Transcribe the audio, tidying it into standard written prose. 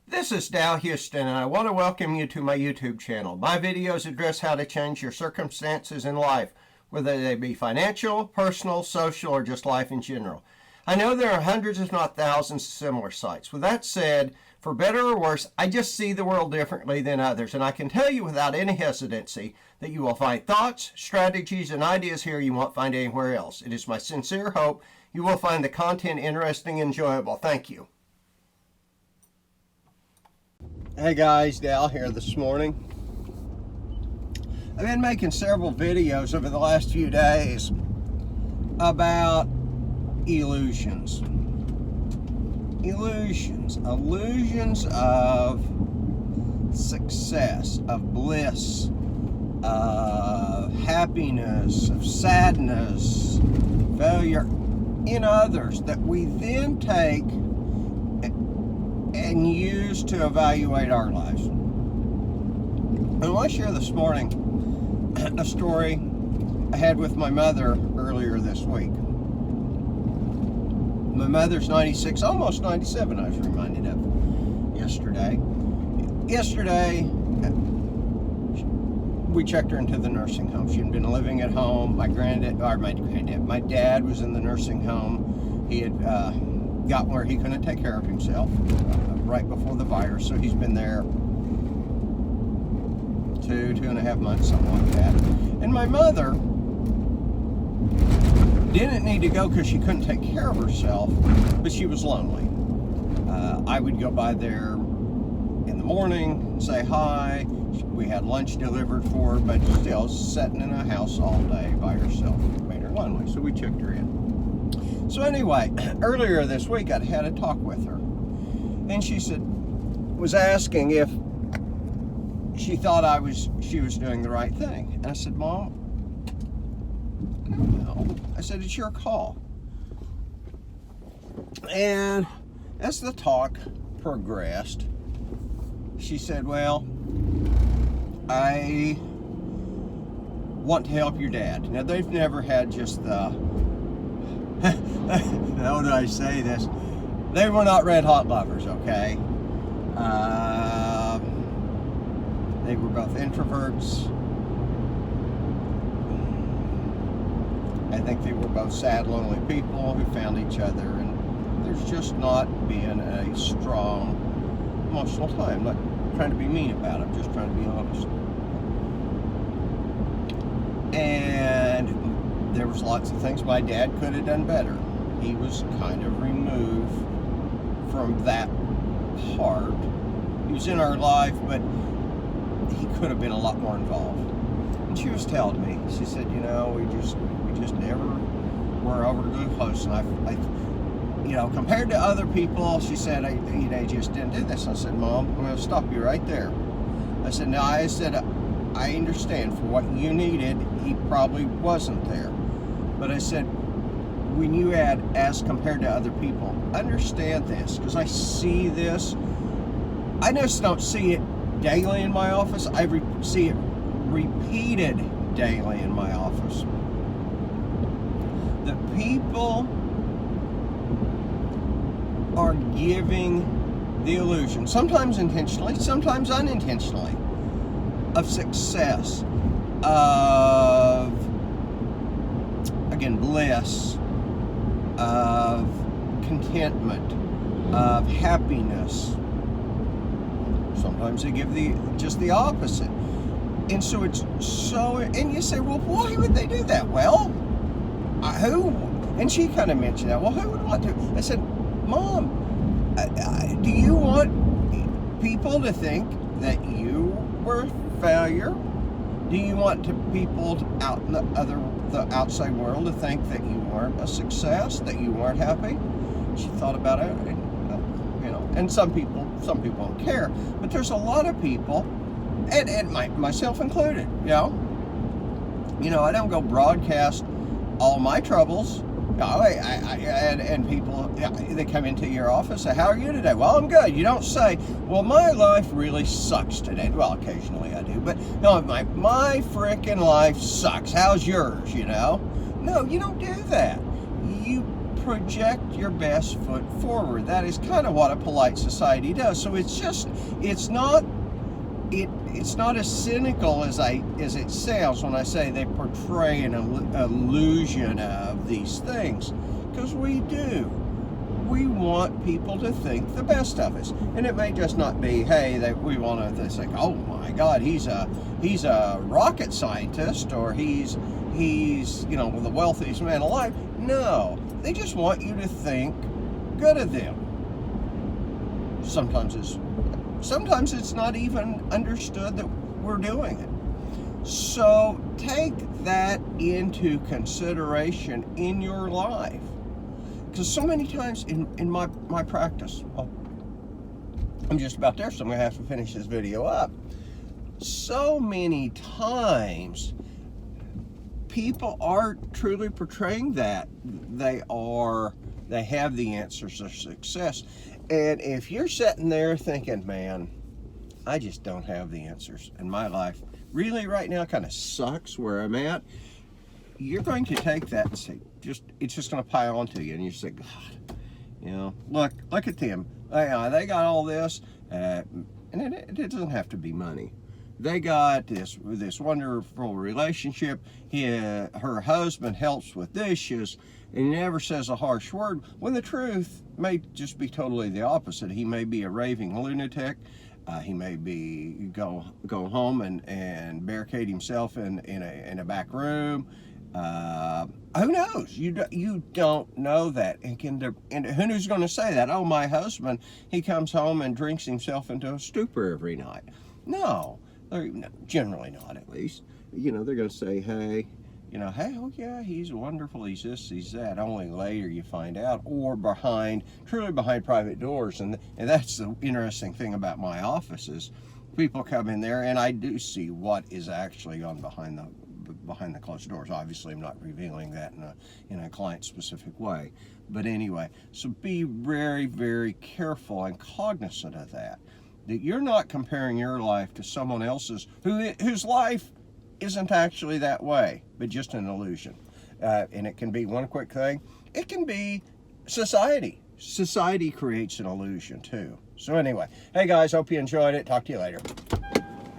This is Dow Houston, and I want to welcome you to my YouTube channel. My videos address how to change your circumstances in life, whether they be financial, personal, social, or just life in general. I know there are hundreds, if not thousands, of similar sites. With that said, for better or worse, I just see the world differently than others, and I can tell you without any hesitancy that you will find thoughts, strategies, and ideas here you won't find anywhere else. It is my sincere hope you will find the content interesting and enjoyable. Thank you. Hey guys, Dal here this morning. I've been making several videos over the last few days about illusions of success, of bliss, of happiness, of sadness, failure in others that we then take and use to evaluate our lives. I want to share this morning a story I had with my mother earlier this week. My mother's 96, almost 97, I was reminded of yesterday. Yesterday, we checked her into the nursing home. She had been living at home. My dad was in the nursing home. He had got where he couldn't take care of himself right before the virus, so he's been there 2.5 months, something like that. And my mother didn't need to go because she couldn't take care of herself, but she was lonely. I would go by there in the morning, say hi. We had lunch delivered for her, but still sitting in a house all day by herself made her lonely, so we checked her in. So anyway, earlier this week I'd had a talk with her, and she was asking if she thought she was doing the right thing. And I said, Mom, I don't know. I said, it's your call. And as the talk progressed, she said, well, I want to help your dad. Now, they've never had just the how do I say this? They were not red hot lovers, okay? They were both introverts. I think they were both sad, lonely people who found each other, and there's just not been a strong emotional time. I'm not trying to be mean about it, I'm just trying to be honest. And there was lots of things my dad could have done better. He was kind of removed from that part. He was in our life, but he could have been a lot more involved. And she was telling me, she said, we just never were overly close. And I compared to other people, she said, they just didn't do this. I said, Mom, I'm going to stop you right there. I said, I understand for what you needed, he probably wasn't there. But I said, when you add as compared to other people, understand this, because I see this. I just don't see it daily in my office. I see it repeated daily in my office. The people are giving the illusion, sometimes intentionally, sometimes unintentionally, of success, of, again, bliss, of contentment, of happiness. Sometimes they give just the opposite. And so and you say, well, why would they do that? Well, who? And she kind of mentioned that. Well, who would want to? I said, Mom, do you want people to think that you were a failure? Do you want people out in the outside world to think that you weren't a success, that you weren't happy? She thought about it, and some people don't care, but there's a lot of people, and myself included, I don't go broadcast all my troubles. And people, they come into your office, say, how are you today? Well, I'm good. You don't say, well, my life really sucks today. Well, occasionally I do, but no, my frickin' life sucks. How's yours, No, you don't do that. You project your best foot forward. That is kind of what a polite society does. So it's not as cynical as it sounds when I say they portray an illusion of these things, because we do. We want people to think the best of us, and it may just not be, hey, that we want to think, oh my God, he's a rocket scientist, or he's the wealthiest man alive. No, they just want you to think good of them. Sometimes it's not even understood that we're doing it. So take that into consideration in your life. Because so many times in my practice, I'm just about there, so I'm going to have to finish this video up. So many times, people aren't truly portraying that they have the answers to success. And if you're sitting there thinking, man, I just don't have the answers, and my life really right now kind of sucks where I'm at, you're going to take that and say, it's just going to pile onto you, and you say, God, look at them. They got all this, and it doesn't have to be money. They got this wonderful relationship. Her husband helps with dishes, and he never says a harsh word, when the truth may just be totally the opposite. He may be a raving lunatic. He may be go home and barricade himself in a back room. Who knows? You don't know that. And who's going to say that? Oh, my husband, he comes home and drinks himself into a stupor every night. No, generally not, at least. They're going to say, hey, oh yeah, he's wonderful, he's this, he's that. Only later you find out, or truly behind private doors. And that's the interesting thing about my office is people come in there, and I do see what is actually on behind the closed doors. Obviously, I'm not revealing that in a client-specific way. But anyway, so be very, very careful and cognizant of that you're not comparing your life to someone else's whose life isn't actually that way, but just an illusion. And it can be one quick thing. It can be society. Society creates an illusion too. So anyway, hey guys, hope you enjoyed it. Talk to you later.